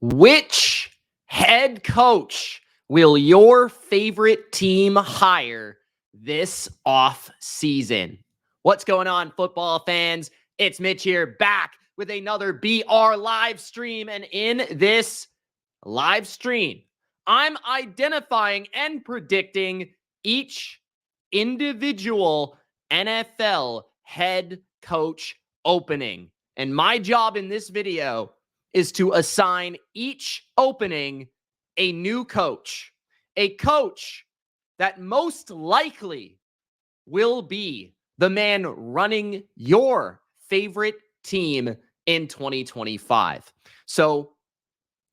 Which head coach will your favorite team hire this off season? What's going on, football fans? It's Mitch here, back with another BR live stream. And in this live stream, I'm identifying and predicting each individual NFL head coach opening. And my job in this video is to assign each opening a new coach, a coach that most likely will be the man running your favorite team in 2025. So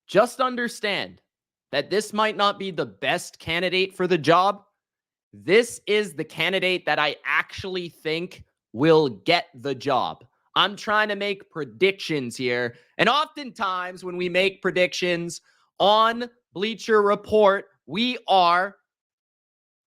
just understand that this might not be the best candidate for the job. This is the candidate that I actually think will get the job. I'm trying to make predictions here. And oftentimes when we make predictions on Bleacher Report, we are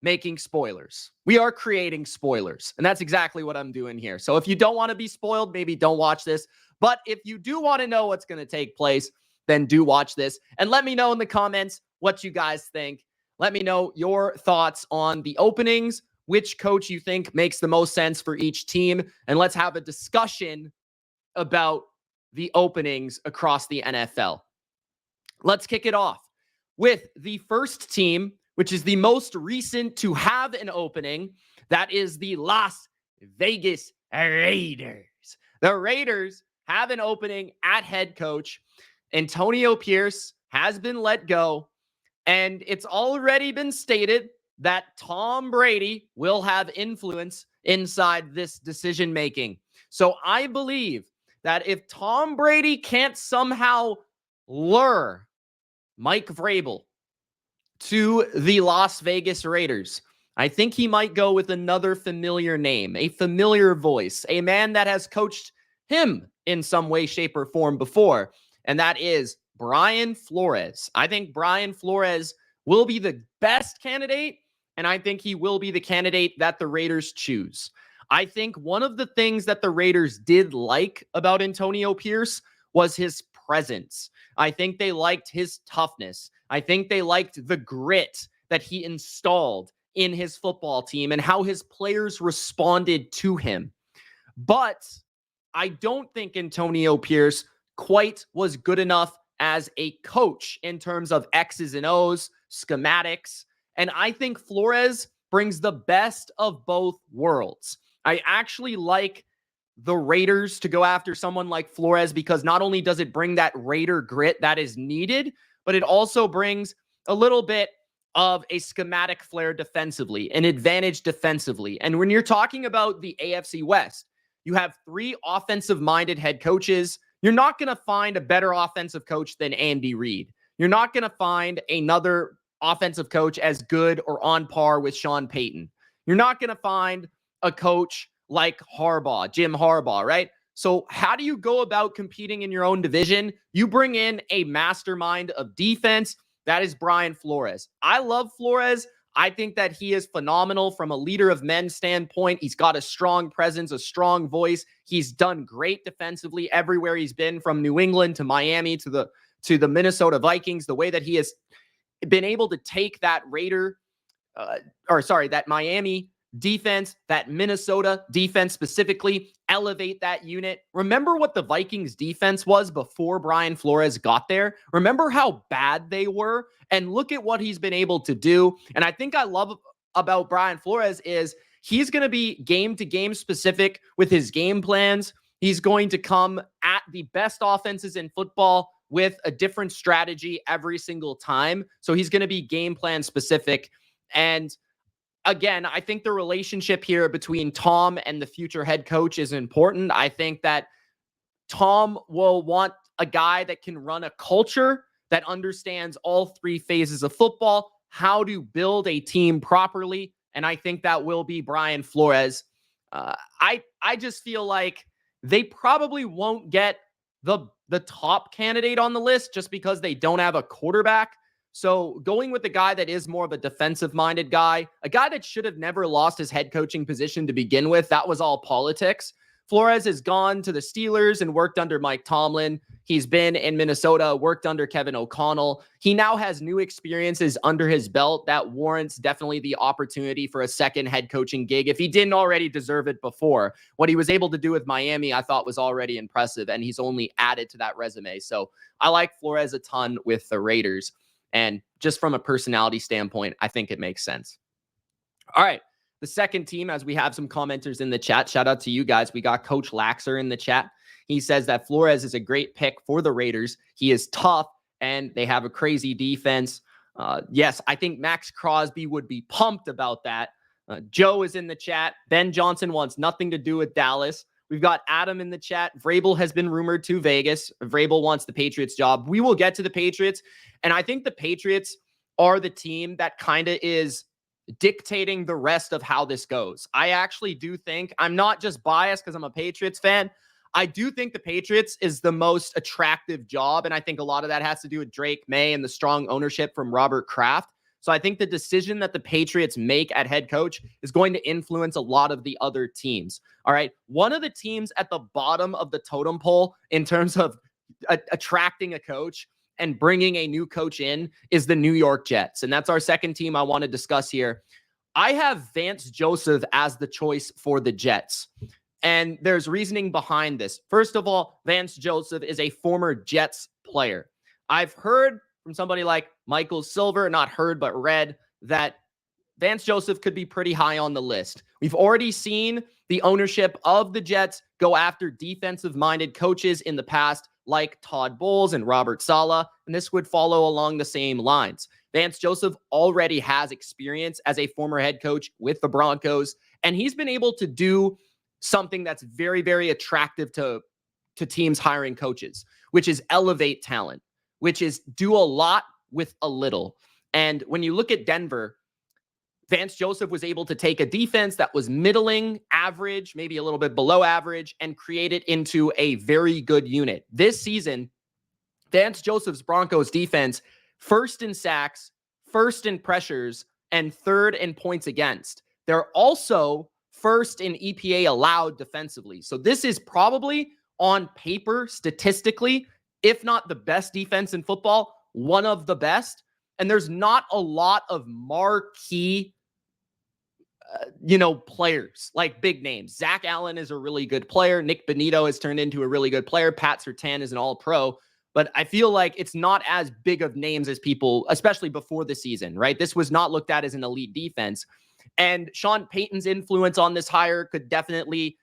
making spoilers. We are creating spoilers. And that's exactly what I'm doing here. So if you don't want to be spoiled, maybe don't watch this. But if you do want to know what's going to take place, then do watch this. And let me know in the comments what you guys think. Let me know your thoughts on the openings, which coach you think makes the most sense for each team. And let's have a discussion about the openings across the NFL. Let's kick it off with the first team, which is the most recent to have an opening. That is the Las Vegas Raiders. The Raiders have an opening at head coach. Antonio Pierce has been let go, and it's already been stated that Tom Brady will have influence inside this decision-making. So I believe that if Tom Brady can't somehow lure Mike Vrabel to the Las Vegas Raiders, I think he might go with another familiar name, a familiar voice, a man that has coached him in some way, shape, or form before, and that is Brian Flores. I think Brian Flores will be the best candidate, and I think he will be the candidate that the Raiders choose. I think one of the things that the Raiders did like about Antonio Pierce was his presence. I think they liked his toughness. I think they liked the grit that he installed in his football team and how his players responded to him. But I don't think Antonio Pierce quite was good enough as a coach in terms of X's and O's, schematics. And I think Flores brings the best of both worlds. I actually like the Raiders to go after someone like Flores because not only does it bring that Raider grit that is needed, but it also brings a little bit of a schematic flair defensively, an advantage defensively. And when you're talking about the AFC West, you have three offensive-minded head coaches. You're not going to find a better offensive coach than Andy Reid. You're not going to find another offensive coach as good or on par with Sean Payton. You're not going to find a coach like Harbaugh, Jim Harbaugh, right? So how do you go about competing in your own division? You bring in a mastermind of defense. That is Brian Flores. I love Flores. I think that he is phenomenal from a leader of men standpoint. He's got a strong presence, a strong voice. He's done great defensively everywhere he's been, from New England to Miami to the Minnesota Vikings. The way that he has been able to take that that Miami defense, that Minnesota defense specifically, elevate that unit. Remember what the Vikings defense was before Brian Flores got there? Remember how bad they were? And look at what he's been able to do. And I think I love about Brian Flores is he's going to be game to game specific with his game plans. He's going to come at the best offenses in football with a different strategy every single time. So he's going to be game plan specific. And again, I think the relationship here between Tom and the future head coach is important. I think that Tom will want a guy that can run a culture that understands all three phases of football, how to build a team properly. And I think that will be Brian Flores. I just feel like they probably won't get the top candidate on the list just because they don't have a quarterback. So going with the guy that is more of a defensive-minded guy, a guy that should have never lost his head coaching position to begin with, that was all politics. Flores has gone to the Steelers and worked under Mike Tomlin. He's been in Minnesota, worked under Kevin O'Connell. He now has new experiences under his belt that warrants definitely the opportunity for a second head coaching gig if he didn't already deserve it before. What he was able to do with Miami, I thought was already impressive, and he's only added to that resume. So I like Flores a ton with the Raiders. And just from a personality standpoint, I think it makes sense. All right. The second team, as we have some commenters in the chat, shout out to you guys. We got Coach Laxer in the chat. He says that Flores is a great pick for the Raiders. He is tough, and they have a crazy defense. Yes, I think Max Crosby would be pumped about that. Joe is in the chat. Ben Johnson wants nothing to do with Dallas. We've got Adam in the chat. Vrabel has been rumored to Vegas. Vrabel wants the Patriots job. We will get to the Patriots, and I think the Patriots are the team that kind of is dictating the rest of how this goes. I actually do think, I'm not just biased because I'm a Patriots fan, I do think the Patriots is the most attractive job, and I think a lot of that has to do with Drake May and the strong ownership from Robert Kraft. So I think the decision that the Patriots make at head coach is going to influence a lot of the other teams. All right. One of the teams at the bottom of the totem pole in terms of attracting a coach and bringing a new coach in is the New York Jets. And that's our second team I want to discuss here. I have Vance Joseph as the choice for the Jets. And there's reasoning behind this. First of all, Vance Joseph is a former Jets player. I've heard from somebody like Michael Silver, not heard, but read that Vance Joseph could be pretty high on the list. We've already seen the ownership of the Jets go after defensive-minded coaches in the past, like Todd Bowles and Robert Saleh, and this would follow along the same lines. Vance Joseph already has experience as a former head coach with the Broncos, and he's been able to do something that's very, very attractive to teams hiring coaches, which is elevate talent, which is do a lot with a little. And when you look at Denver, Vance Joseph was able to take a defense that was middling, average, maybe a little bit below average, and create it into a very good unit. This season, Vance Joseph's Broncos defense, first in sacks, first in pressures, and third in points against. They're also first in EPA allowed defensively. So this is probably on paper, statistically, if not the best defense in football, one of the best. And there's not a lot of marquee, players like big names. Zach Allen is a really good player. Nick Bonito has turned into a really good player. Pat Surtain is an all-pro. But I feel like it's not as big of names as people, especially before the season, right? This was not looked at as an elite defense. And Sean Payton's influence on this hire could definitely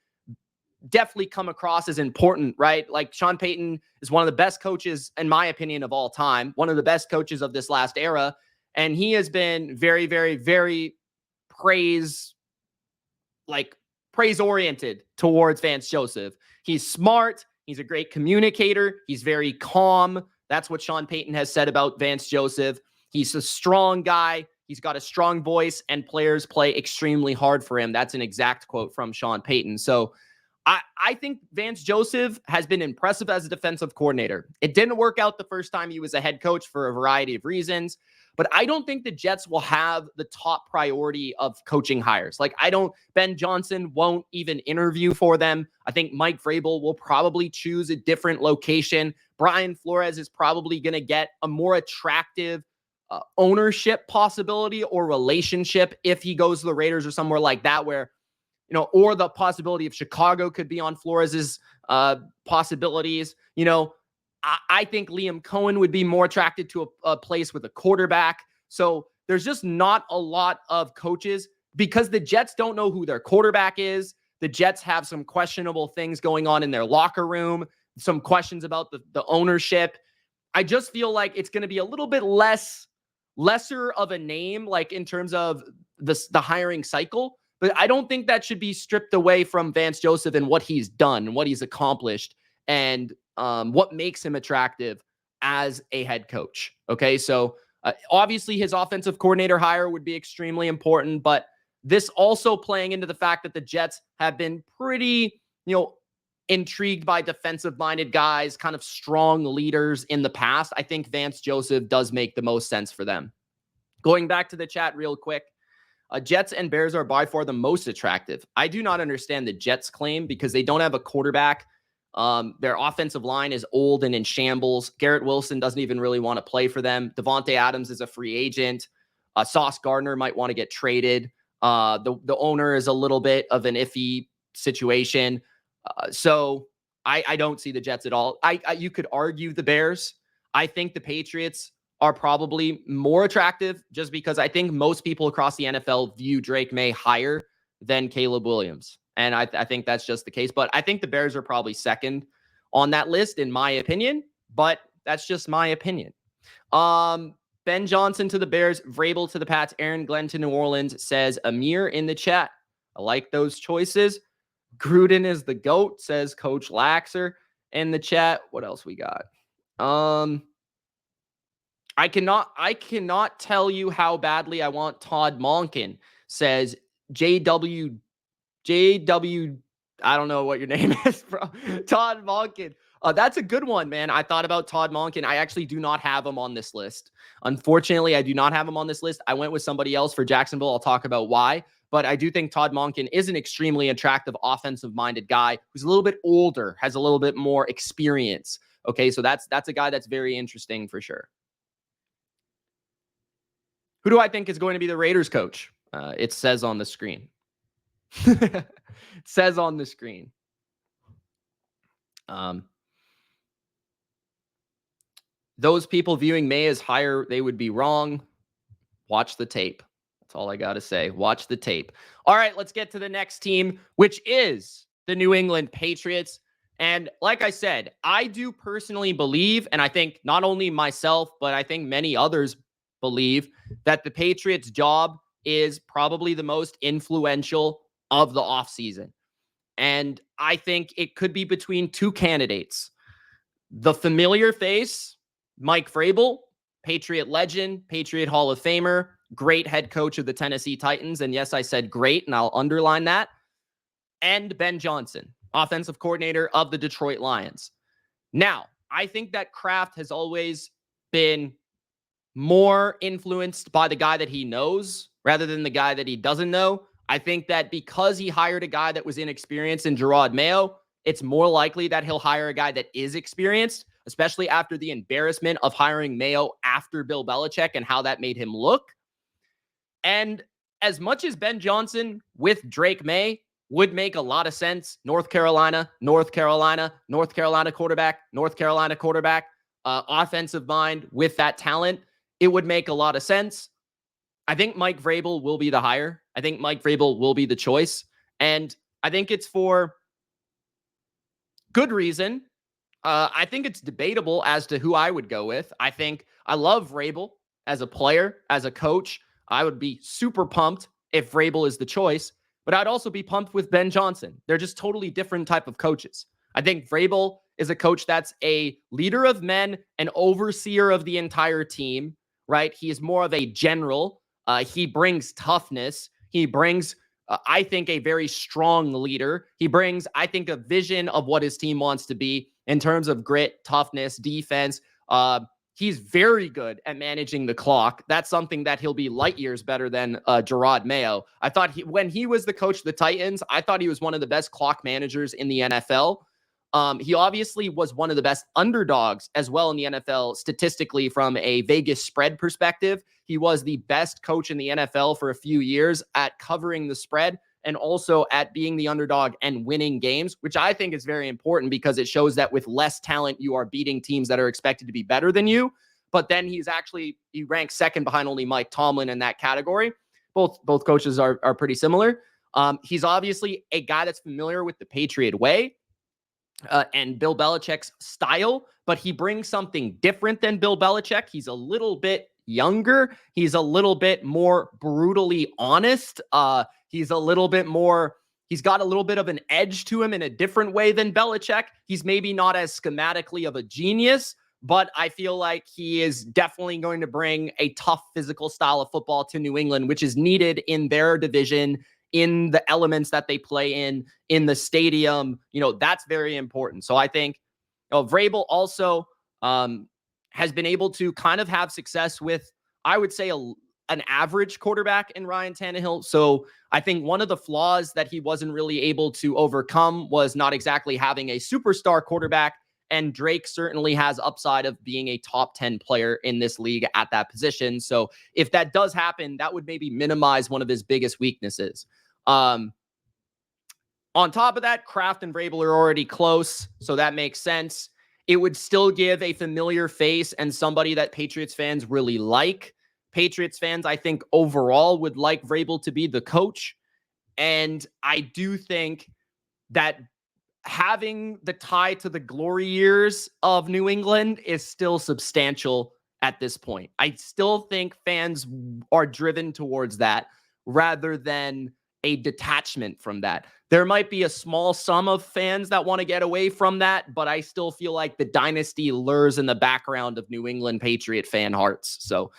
come across as important, right? Like Sean Payton is one of the best coaches, in my opinion, of all time, one of the best coaches of this last era. And he has been very, very, very praise-oriented towards Vance Joseph. He's smart. He's a great communicator. He's very calm. That's what Sean Payton has said about Vance Joseph. He's a strong guy. He's got a strong voice, and players play extremely hard for him. That's an exact quote from Sean Payton. So I think Vance Joseph has been impressive as a defensive coordinator. It didn't work out the first time he was a head coach for a variety of reasons, but I don't think the Jets will have the top priority of coaching hires. Ben Johnson won't even interview for them. I think Mike Vrabel will probably choose a different location. Brian Flores is probably going to get a more attractive ownership possibility or relationship if he goes to the Raiders or somewhere like that, where or the possibility of Chicago could be on Flores's possibilities. I think Liam Cohen would be more attracted to a place with a quarterback. So there's just not a lot of coaches because the Jets don't know who their quarterback is. The Jets have some questionable things going on in their locker room, some questions about the ownership. I just feel like it's going to be a little bit lesser of a name, like in terms of the hiring cycle. But I don't think that should be stripped away from Vance Joseph and what he's done and what he's accomplished and what makes him attractive as a head coach. Okay, so obviously his offensive coordinator hire would be extremely important, but this also playing into the fact that the Jets have been pretty, intrigued by defensive-minded guys, kind of strong leaders in the past. I think Vance Joseph does make the most sense for them. Going back to the chat real quick. Jets and Bears are by far the most attractive. I do not understand the Jets claim because they don't have a quarterback. Their offensive line is old and in shambles. Garrett Wilson doesn't even really want to play for them. Devontae Adams is a free agent. Sauce Gardner might want to get traded. The owner is a little bit of an iffy situation. So I don't see the Jets at all. You could argue the Bears. I think the Patriots are probably more attractive just because I think most people across the NFL view Drake May higher than Caleb Williams. And I think that's just the case. But I think the Bears are probably second on that list, in my opinion. But that's just my opinion. Ben Johnson to the Bears, Vrabel to the Pats, Aaron Glenn to New Orleans, says Amir in the chat. I like those choices. Gruden is the GOAT, says Coach Laxer in the chat. What else we got? I cannot tell you how badly I want Todd Monken, says JW, I don't know what your name is, bro. Todd Monken. That's a good one, man. I thought about Todd Monken. I actually do not have him on this list. Unfortunately, I do not have him on this list. I went with somebody else for Jacksonville. I'll talk about why. But I do think Todd Monken is an extremely attractive offensive-minded guy who's a little bit older, has a little bit more experience. Okay, so that's a guy that's very interesting for sure. Who do I think is going to be the Raiders coach? It says on the screen. It says on the screen. Those people viewing May as higher, they would be wrong. Watch the tape. That's all I got to say. Watch the tape. All right, let's get to the next team, which is the New England Patriots. And like I said, I do personally believe, and I think not only myself, but I think many others believe that the Patriots' job is probably the most influential of the offseason. And I think it could be between two candidates. The familiar face, Mike Vrabel, Patriot legend, Patriot Hall of Famer, great head coach of the Tennessee Titans. And yes, I said great, and I'll underline that. And Ben Johnson, offensive coordinator of the Detroit Lions. Now, I think that Kraft has always been more influenced by the guy that he knows rather than the guy that he doesn't know. I think that because he hired a guy that was inexperienced in Gerard Mayo, it's more likely that he'll hire a guy that is experienced, especially after the embarrassment of hiring Mayo after Bill Belichick and how that made him look. And as much as Ben Johnson with Drake May would make a lot of sense, North Carolina quarterback, offensive mind with that talent, it would make a lot of sense. I think Mike Vrabel will be the hire. I think Mike Vrabel will be the choice. And I think it's for good reason. I think it's debatable as to who I would go with. I think I love Vrabel as a player, as a coach. I would be super pumped if Vrabel is the choice, but I'd also be pumped with Ben Johnson. They're just totally different type of coaches. I think Vrabel is a coach that's a leader of men, an overseer of the entire team, right? He is more of a general. He brings toughness. He brings, I think, a very strong leader. He brings, I think, a vision of what his team wants to be in terms of grit, toughness, defense. He's very good at managing the clock. That's something that he'll be light years better than Gerard Mayo. I thought when he was the coach of the Titans, I thought he was one of the best clock managers in the NFL. He obviously was one of the best underdogs as well in the NFL statistically from a Vegas spread perspective. He was the best coach in the NFL for a few years at covering the spread and also at being the underdog and winning games, which I think is very important because it shows that with less talent, you are beating teams that are expected to be better than you. But then he ranks second behind only Mike Tomlin in that category. Both coaches are pretty similar. He's obviously a guy that's familiar with the Patriot way. And Bill Belichick's style, but he brings something different than Bill Belichick. He's a little bit younger. He's a little bit more brutally honest. He's got a little bit of an edge to him in a different way than Belichick. He's maybe not as schematically of a genius, but I feel like he is definitely going to bring a tough physical style of football to New England, which is needed in their division, in the elements that they play in the stadium. That's very important. So I think Vrabel also has been able to kind of have success with, I would say, an average quarterback in Ryan Tannehill. So I think one of the flaws that he wasn't really able to overcome was not exactly having a superstar quarterback. And Drake certainly has upside of being a top 10 player in this league at that position. So if that does happen, that would maybe minimize one of his biggest weaknesses. On top of that, Kraft and Vrabel are already close, so that makes sense. It would still give a familiar face and somebody that Patriots fans really like. Patriots fans, I think, overall would like Vrabel to be the coach. And I do think that having the tie to the glory years of New England is still substantial at this point. I still think fans are driven towards that rather than a detachment from that. There might be a small sum of fans that want to get away from that, but I still feel like the dynasty lures in the background of New England Patriot fan hearts. So,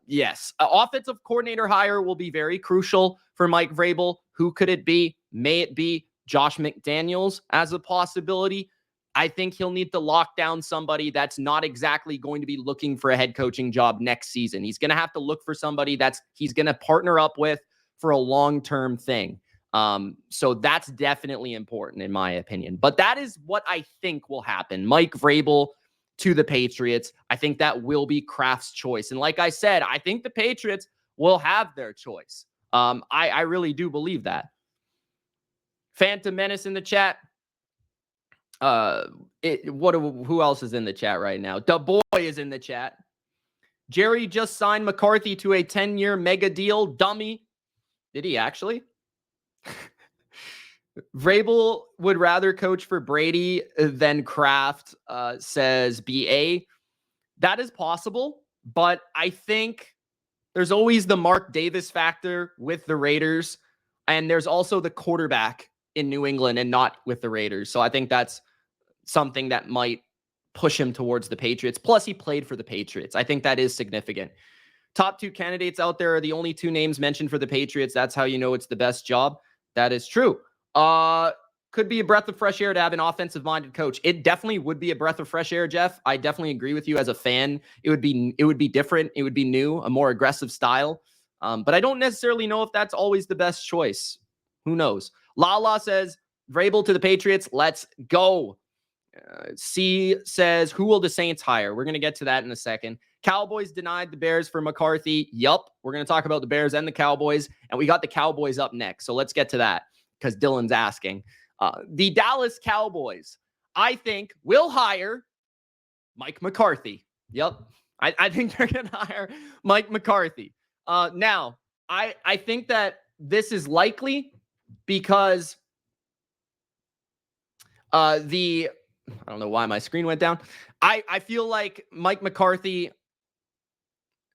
yes, offensive coordinator hire will be very crucial for Mike Vrabel. Who could it be? May it be Josh McDaniels as a possibility? I think he'll need to lock down somebody that's not exactly going to be looking for a head coaching job next season. He's going to have to look for somebody he's going to partner up with for a long-term thing. So that's definitely important in my opinion. But that is what I think will happen. Mike Vrabel to the Patriots. I think that will be Kraft's choice. And like I said, I think the Patriots will have their choice. I really do believe that. Phantom Menace in the chat. Who else is in the chat right now? The boy is in the chat. Jerry just signed McCarthy to a 10-year mega deal. Dummy. Did he actually? Vrabel would rather coach for Brady than Kraft, says BA. That is possible, but I think there's always the Mark Davis factor with the Raiders, and there's also the quarterback in New England and not with the Raiders. So I think that's something that might push him towards the Patriots. Plus, he played for the Patriots. I think that is significant. Top two candidates out there are the only two names mentioned for the Patriots. That's how you know it's the best job. That is true. Could be a breath of fresh air to have an offensive-minded coach. It definitely would be a breath of fresh air, Jeff. I definitely agree with you as a fan. It would be different. It would be new, a more aggressive style. But I don't necessarily know if that's always the best choice. Who knows? Lala says, Vrabel to the Patriots. Let's go. C says, who will the Saints hire? We're going to get to that in a second. Cowboys denied the Bears for McCarthy. Yup. We're going to talk about the Bears and the Cowboys. And we got the Cowboys up next. So let's get to that because Dylan's asking. The Dallas Cowboys, I think, will hire Mike McCarthy. Yup. I think they're going to hire Mike McCarthy. Now, I think that this is likely because I don't know why my screen went down. I feel like Mike McCarthy,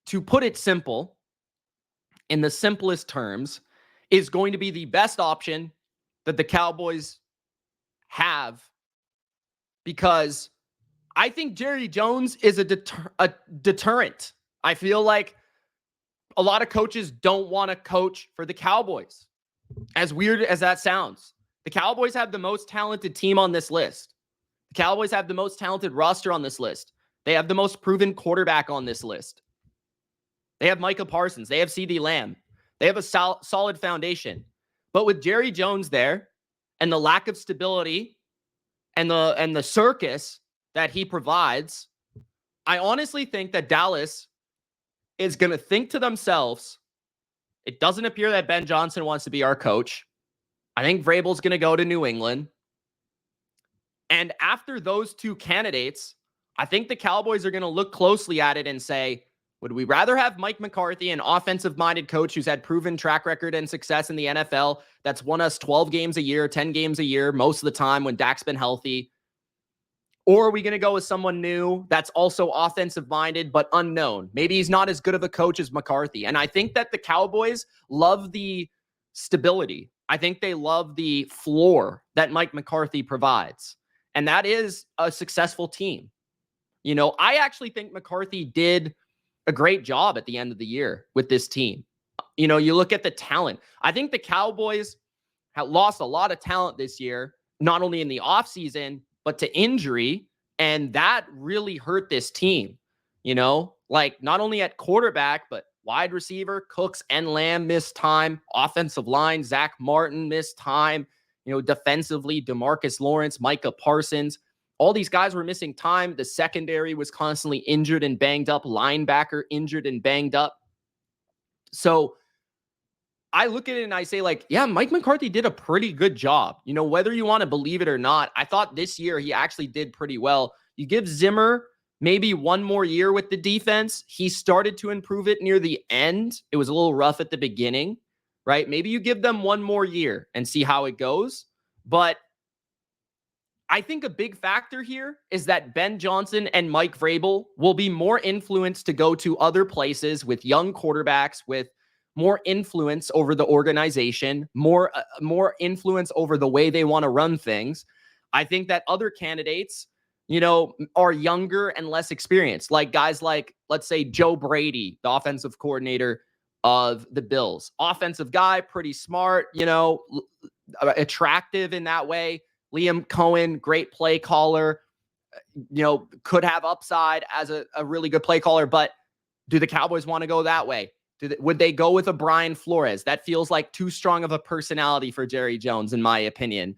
to put it simple, in the simplest terms, is going to be the best option that the Cowboys have because I think Jerry Jones is a deterrent. I feel like a lot of coaches don't want to coach for the Cowboys. As weird as that sounds, the Cowboys have the most talented team on this list. The Cowboys have the most talented roster on this list. They have the most proven quarterback on this list. They have Micah Parsons. They have CeeDee Lamb. They have a solid foundation. But with Jerry Jones there and the lack of stability and the circus that he provides, I honestly think that Dallas is going to think to themselves, it doesn't appear that Ben Johnson wants to be our coach. I think Vrabel's going to go to New England. And after those two candidates, I think the Cowboys are going to look closely at it and say, would we rather have Mike McCarthy, an offensive-minded coach who's had proven track record and success in the NFL, that's won us 12 games a year, 10 games a year, most of the time when Dak's been healthy? Or are we going to go with someone new that's also offensive-minded but unknown? Maybe he's not as good of a coach as McCarthy. And I think that the Cowboys love the stability. I think they love the floor that Mike McCarthy provides. And that is a successful team. You know, I actually think McCarthy did a great job at the end of the year with this team. You know, you look at the talent. I think the Cowboys have lost a lot of talent this year, not only in the offseason, but to injury. And that really hurt this team, you know, like not only at quarterback, but Wide receiver, Cooks and Lamb missed time. Offensive line, Zach Martin missed time. Defensively, DeMarcus Lawrence, Micah Parsons. All these guys were missing time. The secondary was constantly injured and banged up. Linebacker injured and banged up. So I look at it and I say, like, yeah, Mike McCarthy did a pretty good job. Whether you want to believe it or not, I thought this year he actually did pretty well. You give Zimmer maybe one more year with the defense. He started to improve it near the end. It was a little rough at the beginning, right? Maybe you give them one more year and see how it goes. But I think a big factor here is that Ben Johnson and Mike Vrabel will be more influenced to go to other places with young quarterbacks, with more influence over the organization, more influence over the way they want to run things. I think that other candidates, are younger and less experienced, like guys like, let's say, Joe Brady, the offensive coordinator of the Bills. Offensive guy, pretty smart, attractive in that way. Liam Cohen, great play caller, could have upside as a really good play caller, but do the Cowboys want to go that way? Would they go with a Brian Flores? That feels like too strong of a personality for Jerry Jones, in my opinion.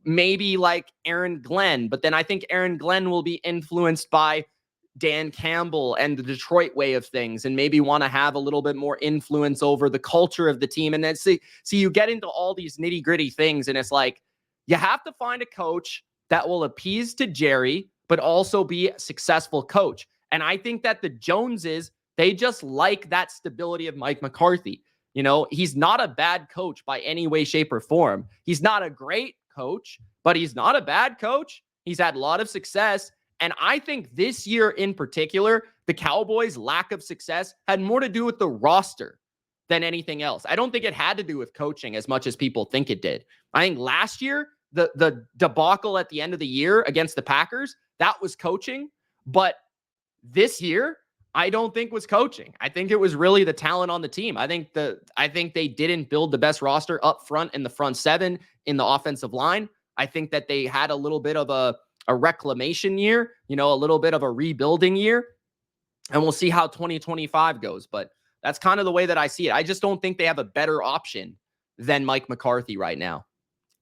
Maybe like Aaron Glenn, but then I think Aaron Glenn will be influenced by Dan Campbell and the Detroit way of things, and maybe want to have a little bit more influence over the culture of the team. And then see, you get into all these nitty gritty things, and it's like, you have to find a coach that will appease to Jerry, but also be a successful coach. And I think that the Joneses, they just like that stability of Mike McCarthy. He's not a bad coach by any way, shape, or form. He's not a great coach, but he's not a bad coach. He's had a lot of success. And I think this year in particular, the Cowboys' lack of success had more to do with the roster than anything else. I don't think it had to do with coaching as much as people think it did. I think last year, the debacle at the end of the year against the Packers, that was coaching. But this year, I don't think was coaching. I think it was really the talent on the team. I think they didn't build the best roster up front in the front seven, in the offensive line. I think that they had a little bit of a reclamation year, a little bit of a rebuilding year. And we'll see how 2025 goes. But that's kind of the way that I see it. I just don't think they have a better option than Mike McCarthy right now.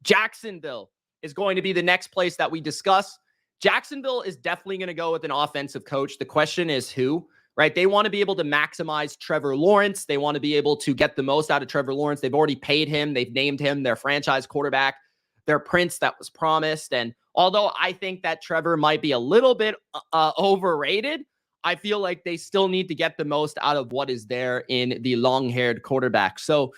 Jacksonville is going to be the next place that we discuss. Jacksonville is definitely going to go with an offensive coach. The question is who, right? They want to be able to maximize Trevor Lawrence. They want to be able to get the most out of Trevor Lawrence. They've already paid him. They've named him their franchise quarterback, their prince that was promised. And although I think that Trevor might be a little bit overrated, I feel like they still need to get the most out of what is there in the long-haired quarterback. So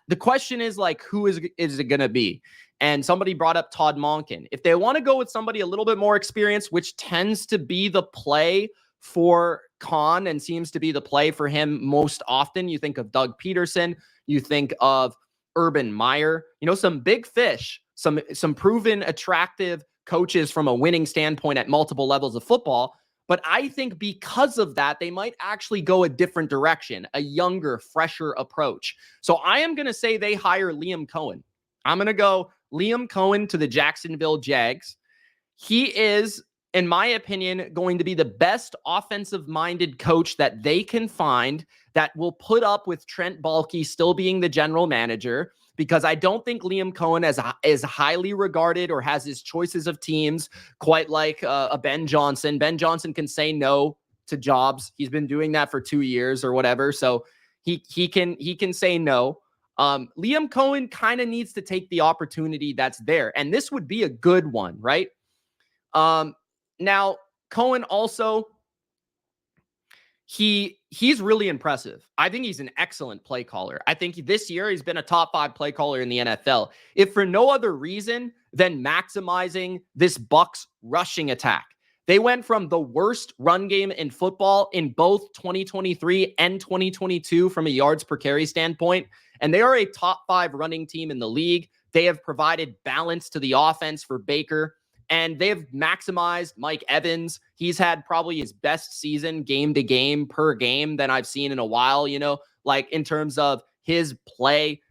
the question is, like, who is it going to be? And somebody brought up Todd Monken. If they want to go with somebody a little bit more experienced, which tends to be the play for Khan and seems to be the play for him most often, you think of Doug Peterson, you think of Urban Meyer, some big fish, some proven attractive coaches from a winning standpoint at multiple levels of football. But I think because of that, they might actually go a different direction, a younger, fresher approach. So I am going to say they hire Liam Cohen. I'm going to go Liam Cohen to the Jacksonville Jags. He is, in my opinion, going to be the best offensive-minded coach that they can find that will put up with Trent Baalke still being the general manager, because I don't think Liam Cohen is highly regarded or has his choices of teams quite like a Ben Johnson. Ben Johnson can say no to jobs. He's been doing that for 2 years or whatever, so he can say no. Liam Cohen kind of needs to take the opportunity that's there, and this would be a good one, right? Now, Cohen also, he's really impressive. I think he's an excellent play caller. I think this year he's been a top 5 play caller in the NFL, if for no other reason than maximizing this Bucs rushing attack. They went from the worst run game in football in both 2023 and 2022 from a yards per carry standpoint, and they are a top 5 running team in the league. They have provided balance to the offense for Baker, and they've maximized Mike Evans. He's had probably his best season game to game per game than I've seen in a while, like in terms of his play,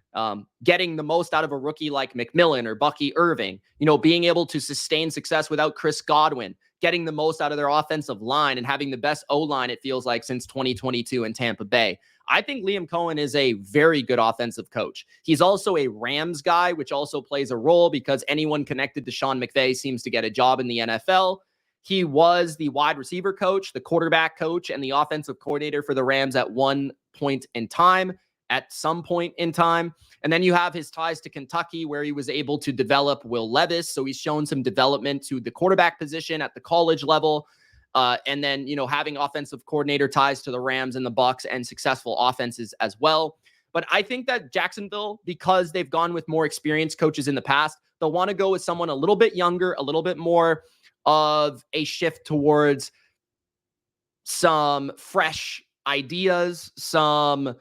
getting the most out of a rookie like McMillan or Bucky Irving, being able to sustain success without Chris Godwin, getting the most out of their offensive line and having the best O-line, it feels like, since 2022 in Tampa Bay. I think Liam Cohen is a very good offensive coach. He's also a Rams guy, which also plays a role because anyone connected to Sean McVay seems to get a job in the NFL. He was the wide receiver coach, the quarterback coach, and the offensive coordinator for the Rams at one point in time, at some point in time. And then you have his ties to Kentucky, where he was able to develop Will Levis. So he's shown some development to the quarterback position at the college level. And then, having offensive coordinator ties to the Rams and the Bucs and successful offenses as well. But I think that Jacksonville, because they've gone with more experienced coaches in the past, they'll want to go with someone a little bit younger, a little bit more of a shift towards some fresh ideas, some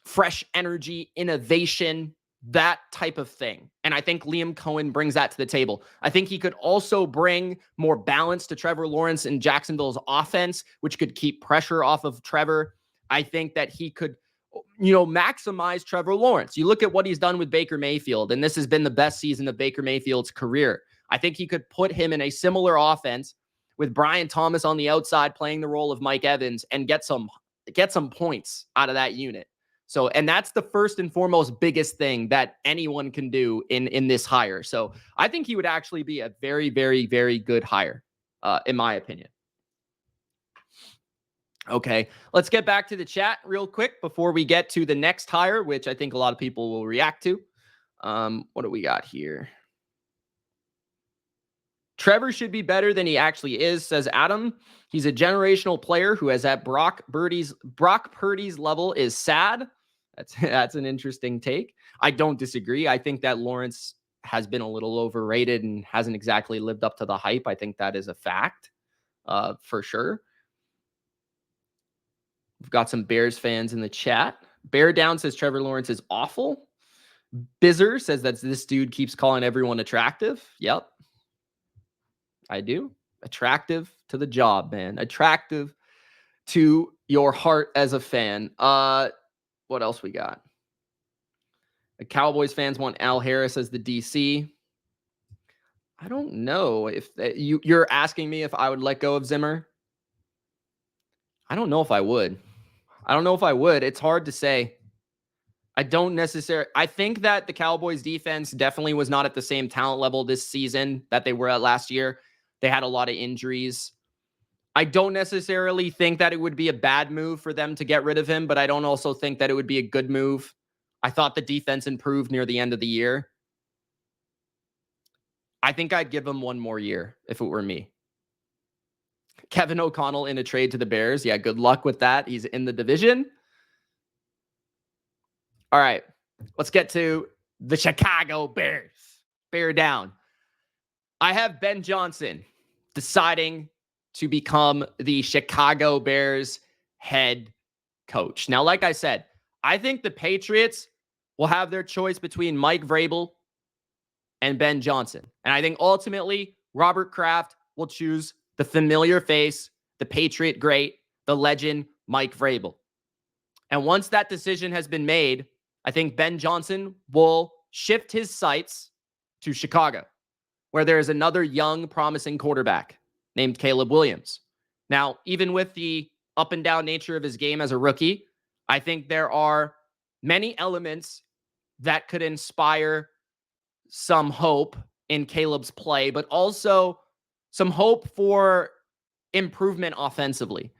fresh energy, innovation, that type of thing. And I think Liam Cohen brings that to the table. I think he could also bring more balance to Trevor Lawrence and Jacksonville's offense, which could keep pressure off of Trevor. I think that he could, maximize Trevor Lawrence. You look at what he's done with Baker Mayfield, and this has been the best season of Baker Mayfield's career. I think he could put him in a similar offense with Brian Thomas on the outside playing the role of Mike Evans and get some points out of that unit. So, and that's the first and foremost biggest thing that anyone can do in this hire. So I think he would actually be a very, very, very good hire, in my opinion. Okay, let's get back to the chat real quick before we get to the next hire, which I think a lot of people will react to. What do we got here? Trevor should be better than he actually is, says Adam. He's a generational player who is at Brock Purdy's level is sad. That's an interesting take. I don't disagree. I think that Lawrence has been a little overrated and hasn't exactly lived up to the hype. I think that is a fact, for sure. We've got some Bears fans in the chat. Bear Down says Trevor Lawrence is awful. Bizzer says that this dude keeps calling everyone attractive. Yep. I do. Attractive to the job, man. Attractive to your heart as a fan. What else we got? The Cowboys fans want Al Harris as the DC. I don't know if you're asking me if I would let go of Zimmer. I don't know if I would. It's hard to say. I think that the Cowboys defense definitely was not at the same talent level this season that they were at last year. They had a lot of injuries. I don't necessarily think that it would be a bad move for them to get rid of him, but I don't also think that it would be a good move. I thought the defense improved near the end of the year. I think I'd give him one more year if it were me. Kevin O'Connell in a trade to the Bears. Yeah, good luck with that. He's in the division. All right, let's get to the Chicago Bears. Bear down. I have Ben Johnson deciding to become the Chicago Bears head coach. Now, like I said, I think the Patriots will have their choice between Mike Vrabel and Ben Johnson. And I think ultimately Robert Kraft will choose the familiar face, the Patriot great, the legend, Mike Vrabel. And once that decision has been made, I think Ben Johnson will shift his sights to Chicago, where there is another young, promising quarterback named Caleb Williams. Now, even with the up and down nature of his game as a rookie, I think there are many elements that could inspire some hope in Caleb's play, but also some hope for improvement offensively.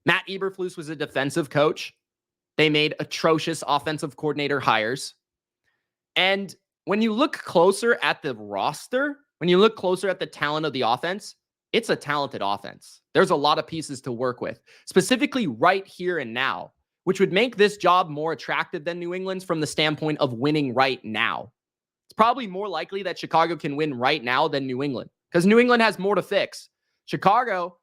Matt Eberflus was a defensive coach. They made atrocious offensive coordinator hires. And when you look closer at the roster, when you look closer at the talent of the offense, it's a talented offense. There's a lot of pieces to work with, specifically right here and now, which would make this job more attractive than New England's from the standpoint of winning right now. It's probably more likely that Chicago can win right now than New England because New England has more to fix. Chicago,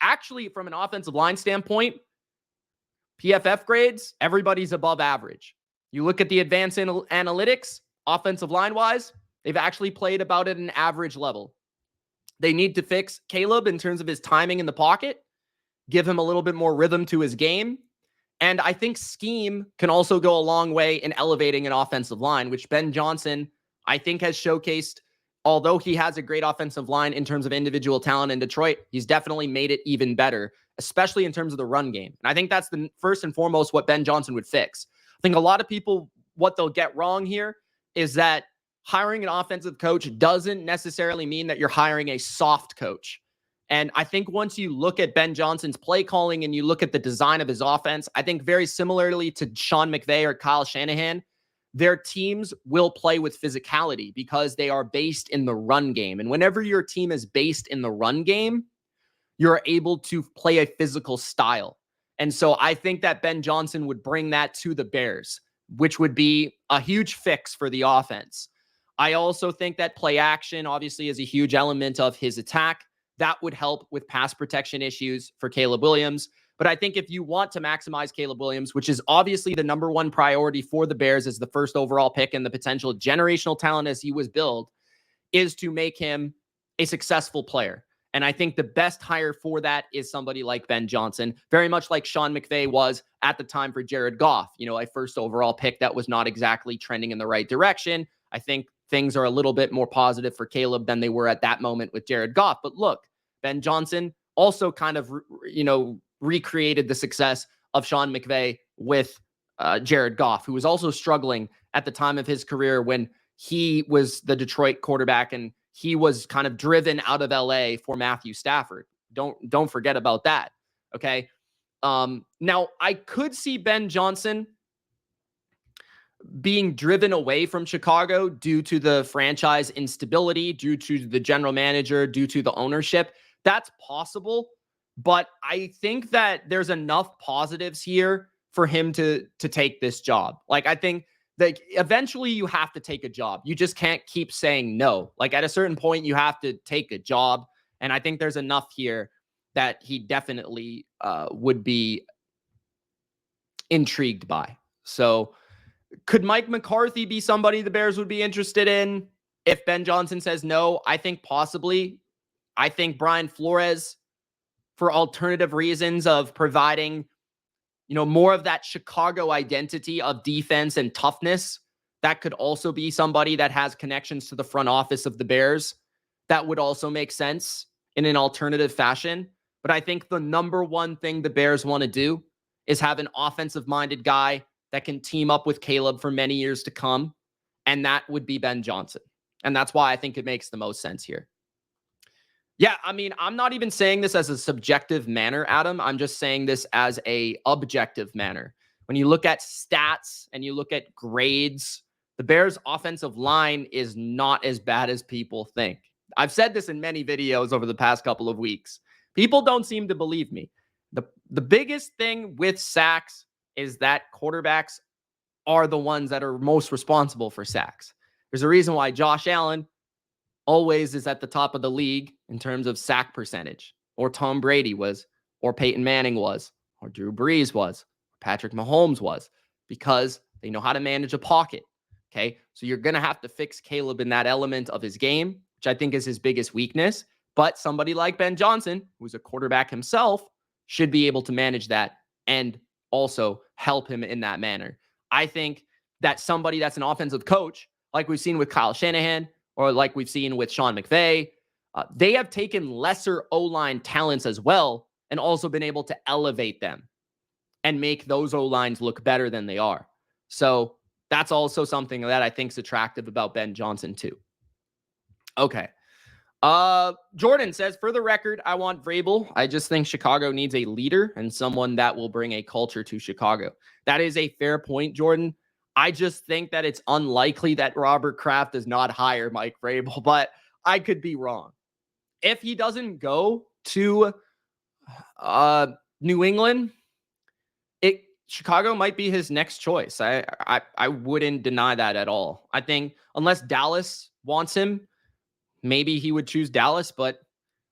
actually, from an offensive line standpoint, PFF grades, everybody's above average. You look at the advanced analytics, offensive line-wise, they've actually played about at an average level. They need to fix Caleb in terms of his timing in the pocket, give him a little bit more rhythm to his game. And I think scheme can also go a long way in elevating an offensive line, which Ben Johnson, I think, has showcased although he has a great offensive line in terms of individual talent in Detroit, he's definitely made it even better, especially in terms of the run game. And I think that's the first and foremost what Ben Johnson would fix. I think a lot of people, what they'll get wrong here is that hiring an offensive coach doesn't necessarily mean that you're hiring a soft coach. And I think once you look at Ben Johnson's play calling and you look at the design of his offense, I think very similarly to Sean McVay or Kyle Shanahan, their teams will play with physicality because they are based in the run game. And whenever your team is based in the run game, you're able to play a physical style. And so I think that Ben Johnson would bring that to the Bears, which would be a huge fix for the offense. I also think that play action obviously is a huge element of his attack. That would help with pass protection issues for Caleb Williams. But I think if you want to maximize Caleb Williams, which is obviously the number one priority for the Bears as the first overall pick and the potential generational talent as he was billed, is to make him a successful player. And I think the best hire for that is somebody like Ben Johnson, very much like Sean McVay was at the time for Jared Goff, a first overall pick that was not exactly trending in the right direction. I think things are a little bit more positive for Caleb than they were at that moment with Jared Goff. But look, Ben Johnson also kind of, recreated the success of Sean McVay with Jared Goff, who was also struggling at the time of his career when he was the Detroit quarterback and he was kind of driven out of LA for Matthew Stafford. Don't forget about that. Okay. Now I could see Ben Johnson being driven away from Chicago due to the franchise instability, due to the general manager, due to the ownership. That's possible, but I think that there's enough positives here for him to take this job. Like, I think that eventually you have to take a job. You just can't keep saying no. Like, at a certain point, you have to take a job. And I think there's enough here that he definitely would be intrigued by. So could Mike McCarthy be somebody the Bears would be interested in if Ben Johnson says no? I think possibly. I think Brian Flores, for alternative reasons of providing, more of that Chicago identity of defense and toughness, that could also be somebody that has connections to the front office of the Bears. That would also make sense in an alternative fashion. But I think the number one thing the Bears want to do is have an offensive-minded guy that can team up with Caleb for many years to come. And that would be Ben Johnson. And that's why I think it makes the most sense here. Yeah, I mean, I'm not even saying this as a subjective manner, Adam. I'm just saying this as a objective manner. When you look at stats and you look at grades, the Bears' offensive line is not as bad as people think. I've said this in many videos over the past couple of weeks. People don't seem to believe me. The biggest thing with sacks is that quarterbacks are the ones that are most responsible for sacks. There's a reason why Josh Allen always is at the top of the league in terms of sack percentage, or Tom Brady was, or Peyton Manning was, or Drew Brees was, or Patrick Mahomes was, because they know how to manage a pocket. Okay. So you're going to have to fix Caleb in that element of his game, which I think is his biggest weakness. But somebody like Ben Johnson, who's a quarterback himself, should be able to manage that and also help him in that manner. I think that somebody that's an offensive coach, like we've seen with Kyle Shanahan, or like we've seen with Sean McVay, they have taken lesser O-line talents as well and also been able to elevate them and make those O-lines look better than they are. So that's also something that I think is attractive about Ben Johnson too. Okay. Jordan says, for the record, I want Vrabel. I just think Chicago needs a leader and someone that will bring a culture to Chicago. That is a fair point, Jordan. I just think that it's unlikely that Robert Kraft does not hire Mike Vrabel, but I could be wrong. If he doesn't go to New England, Chicago might be his next choice. I wouldn't deny that at all. I think unless Dallas wants him, maybe he would choose Dallas, but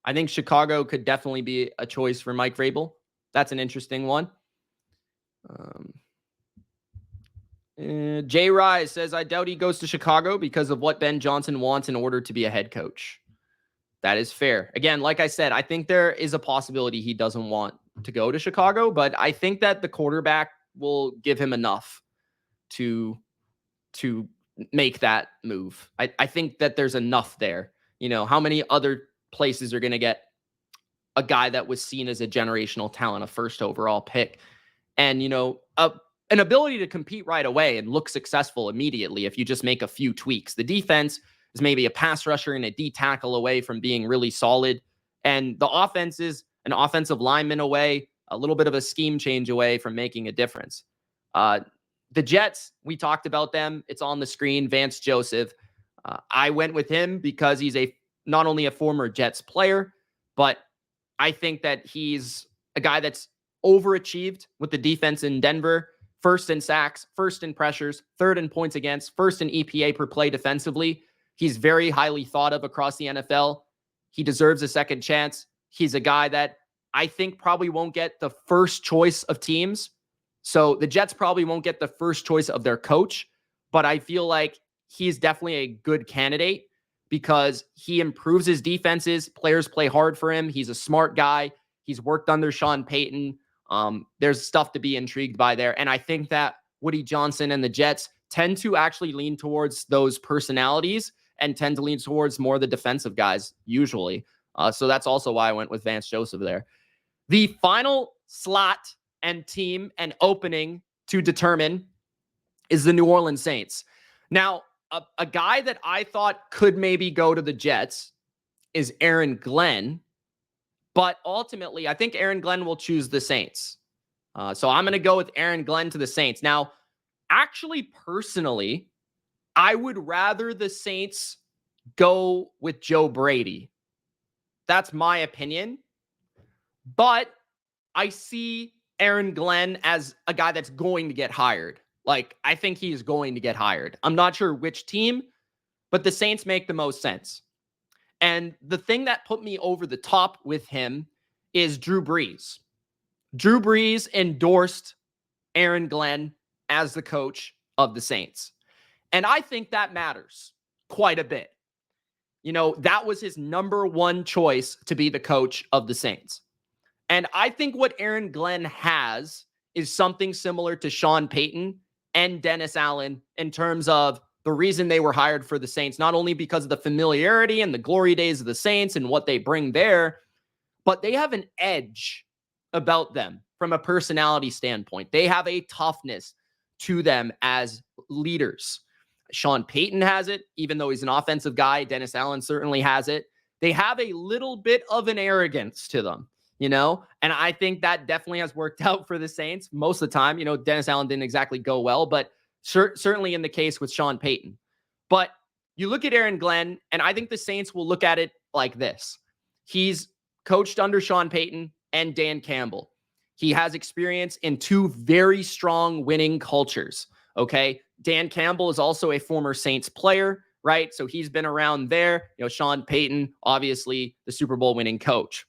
I think Chicago could definitely be a choice for Mike Vrabel. That's an interesting one. Jay Rise says, I doubt he goes to Chicago because of what Ben Johnson wants in order to be a head coach. That is fair. Again, like I said, I think there is a possibility he doesn't want to go to Chicago, but I think that the quarterback will give him enough to make that move. I think that there's enough there. How many other places are going to get a guy that was seen as a generational talent, a first overall pick, and, an ability to compete right away and look successful immediately if you just make a few tweaks. The defense is maybe a pass rusher and a D tackle away from being really solid. And the offense is an offensive lineman away, a little bit of a scheme change away from making a difference. The Jets, we talked about them. It's on the screen. Vance Joseph. I went with him because he's not only a former Jets player, but I think that he's a guy that's overachieved with the defense in Denver. First in sacks, first in pressures, third in points against, first in EPA per play defensively. He's very highly thought of across the NFL. He deserves a second chance. He's a guy that I think probably won't get the first choice of teams. So the Jets probably won't get the first choice of their coach, but I feel like he's definitely a good candidate because he improves his defenses. Players play hard for him. He's a smart guy. He's worked under Sean Payton. There's stuff to be intrigued by there. And I think that Woody Johnson and the Jets tend to actually lean towards those personalities and tend to lean towards more the defensive guys usually. So that's also why I went with Vance Joseph there. The final slot and team and opening to determine is the New Orleans Saints. Now, a guy that I thought could maybe go to the Jets is Aaron Glenn. But ultimately, I think Aaron Glenn will choose the Saints. So I'm going to go with Aaron Glenn to the Saints. Now, actually, personally, I would rather the Saints go with Joe Brady. That's my opinion. But I see Aaron Glenn as a guy that's going to get hired. I think he's going to get hired. I'm not sure which team, but the Saints make the most sense. And the thing that put me over the top with him is Drew Brees. Drew Brees endorsed Aaron Glenn as the coach of the Saints. And I think that matters quite a bit. That was his number one choice to be the coach of the Saints. And I think what Aaron Glenn has is something similar to Sean Payton and Dennis Allen in terms of the reason they were hired for the Saints, not only because of the familiarity and the glory days of the Saints and what they bring there, but they have an edge about them from a personality standpoint. They have a toughness to them as leaders. Sean Payton has it, even though he's an offensive guy. Dennis Allen certainly has it. They have a little bit of an arrogance to them, and I think that definitely has worked out for the Saints most of the time. Dennis Allen didn't exactly go well, but certainly in the case with Sean Payton. But you look at Aaron Glenn, and I think the Saints will look at it like this. He's coached under Sean Payton and Dan Campbell. He has experience in two very strong winning cultures, okay? Dan Campbell is also a former Saints player, right? So he's been around there. Sean Payton, obviously the Super Bowl winning coach.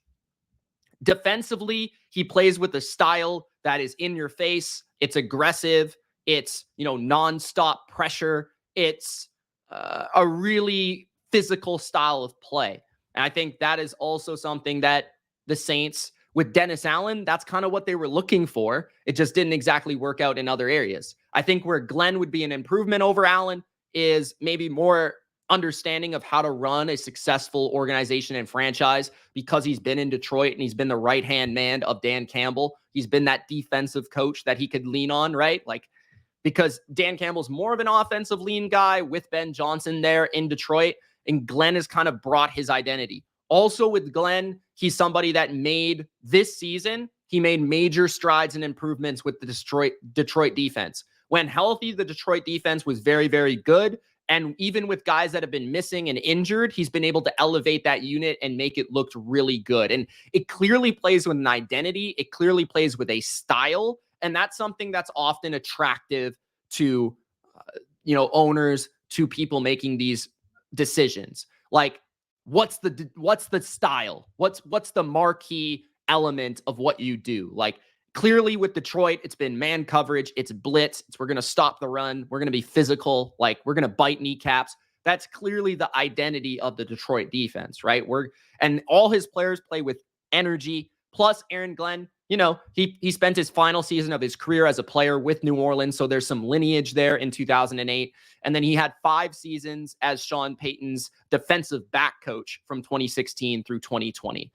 Defensively, he plays with a style that is in your face. It's aggressive. It's, nonstop pressure. It's a really physical style of play. And I think that is also something that the Saints, with Dennis Allen, that's kind of what they were looking for. It just didn't exactly work out in other areas. I think where Glenn would be an improvement over Allen is maybe more understanding of how to run a successful organization and franchise because he's been in Detroit and he's been the right-hand man of Dan Campbell. He's been that defensive coach that he could lean on, right? Because Dan Campbell's more of an offensive lean guy with Ben Johnson there in Detroit, and Glenn has kind of brought his identity. Also with Glenn, he's somebody that made this season, he made major strides and improvements with the Detroit defense. When healthy, the Detroit defense was very, very good. And even with guys that have been missing and injured, he's been able to elevate that unit and make it look really good. And it clearly plays with an identity. It clearly plays with a style. And that's something that's often attractive to, owners, to people making these decisions. What's the style? What's the marquee element of what you do? Clearly with Detroit, it's been man coverage. It's blitz. We're going to stop the run. We're going to be physical. We're going to bite kneecaps. That's clearly the identity of the Detroit defense, right? And all his players play with energy. Plus, Aaron Glenn, he spent his final season of his career as a player with New Orleans, so there's some lineage there in 2008. And then he had 5 seasons as Sean Payton's defensive back coach from 2016 through 2020.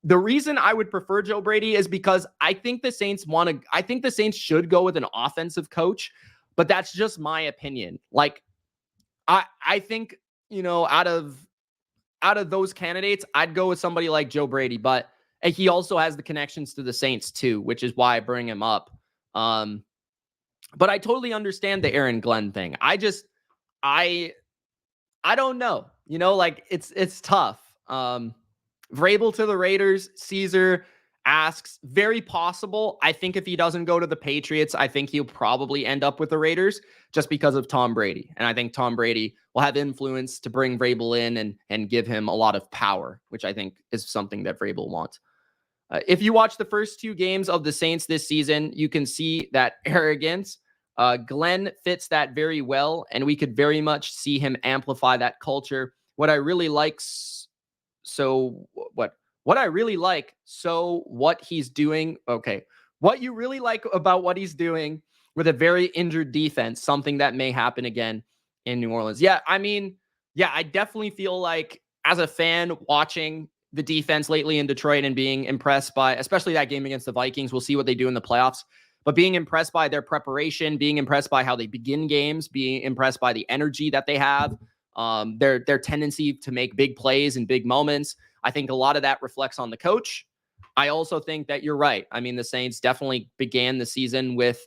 The reason I would prefer Joe Brady is because I think the Saints should go with an offensive coach, but that's just my opinion. Like, I think, out of those candidates, I'd go with somebody like Joe Brady, but he also has the connections to the Saints too, which is why I bring him up. But I totally understand the Aaron Glenn thing. I don't know, it's tough. Vrabel to the Raiders. Caesar asks, very possible. I think if he doesn't go to the Patriots, I think he'll probably end up with the Raiders just because of Tom Brady. And I think Tom Brady will have influence to bring Vrabel in and give him a lot of power, which I think is something that Vrabel wants. If you watch the first 2 games of the Saints this season, you can see that arrogance. Glenn fits that very well, and we could very much see him amplify that culture. What I really like, what he's doing. Okay. What you really like about what he's doing with a very injured defense, something that may happen again in New Orleans. Yeah. I definitely feel like as a fan watching the defense lately in Detroit and being impressed by, especially that game against the Vikings, we'll see what they do in the playoffs, but being impressed by their preparation, being impressed by how they begin games, being impressed by the energy that they have, their tendency to make big plays in big moments. I think a lot of that reflects on the coach. I also think that you're right. The Saints definitely began the season with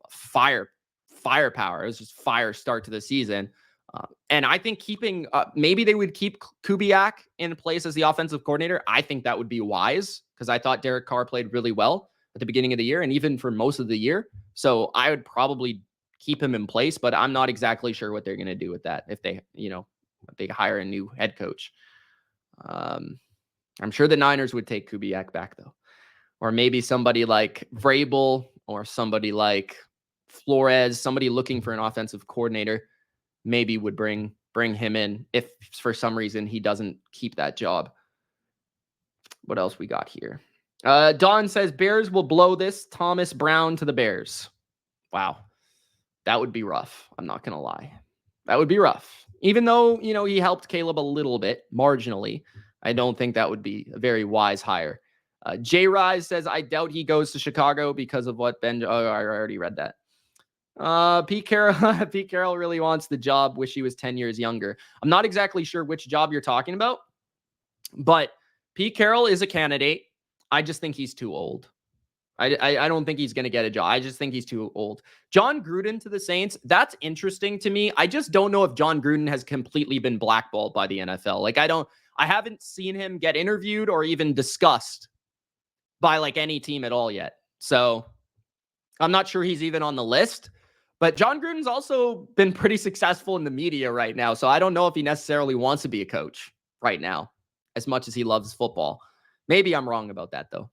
firepower. It was just fire start to the season. And I think maybe they would keep Kubiak in place as the offensive coordinator. I think that would be wise because I thought Derek Carr played really well at the beginning of the year and even for most of the year. So I would probably keep him in place, but I'm not exactly sure what they're going to do with that if they hire a new head coach. I'm sure the Niners would take Kubiak back though, or maybe somebody like Vrabel or somebody like Flores, somebody looking for an offensive coordinator, maybe would bring him in if for some reason he doesn't keep that job. What else we got here? Don says Bears will blow this. Thomas Brown to the Bears. Wow. That would be rough. I'm not going to lie. That would be rough. Even though, he helped Caleb a little bit, marginally, I don't think that would be a very wise hire. J Rise says, I doubt he goes to Chicago because of what Ben... Oh, I already read that. Pete Carroll really wants the job. Wish he was 10 years younger. I'm not exactly sure which job you're talking about, but Pete Carroll is a candidate. I just think he's too old. I don't think he's going to get a job. I just think he's too old. John Gruden to the Saints. That's interesting to me. I just don't know if John Gruden has completely been blackballed by the NFL. I haven't seen him get interviewed or even discussed by any team at all yet. So I'm not sure he's even on the list, but John Gruden's also been pretty successful in the media right now. So I don't know if he necessarily wants to be a coach right now as much as he loves football. Maybe I'm wrong about that though.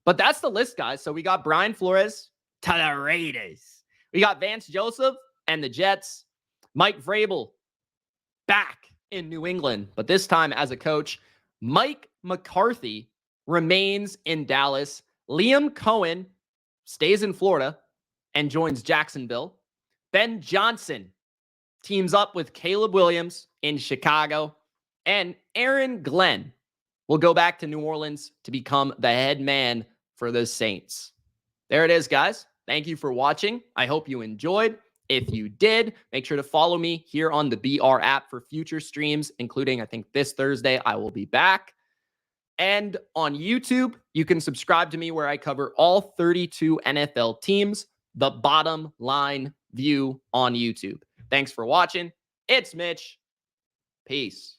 But that's the list, guys. So we got Brian Flores to the Raiders. We got Vance Joseph and the Jets. Mike Vrabel back in New England, but this time as a coach. Mike McCarthy remains in Dallas. Liam Cohen stays in Florida and joins Jacksonville. Ben Johnson teams up with Caleb Williams in Chicago. And Aaron Glenn will go back to New Orleans to become the head man for the Saints. There it is, guys. Thank you for watching. I hope you enjoyed. If you did, make sure to follow me here on the BR app for future streams, including, I think, this Thursday, I will be back. And on YouTube, you can subscribe to me where I cover all 32 NFL teams, the bottom line view on YouTube. Thanks for watching. It's Mitch. Peace.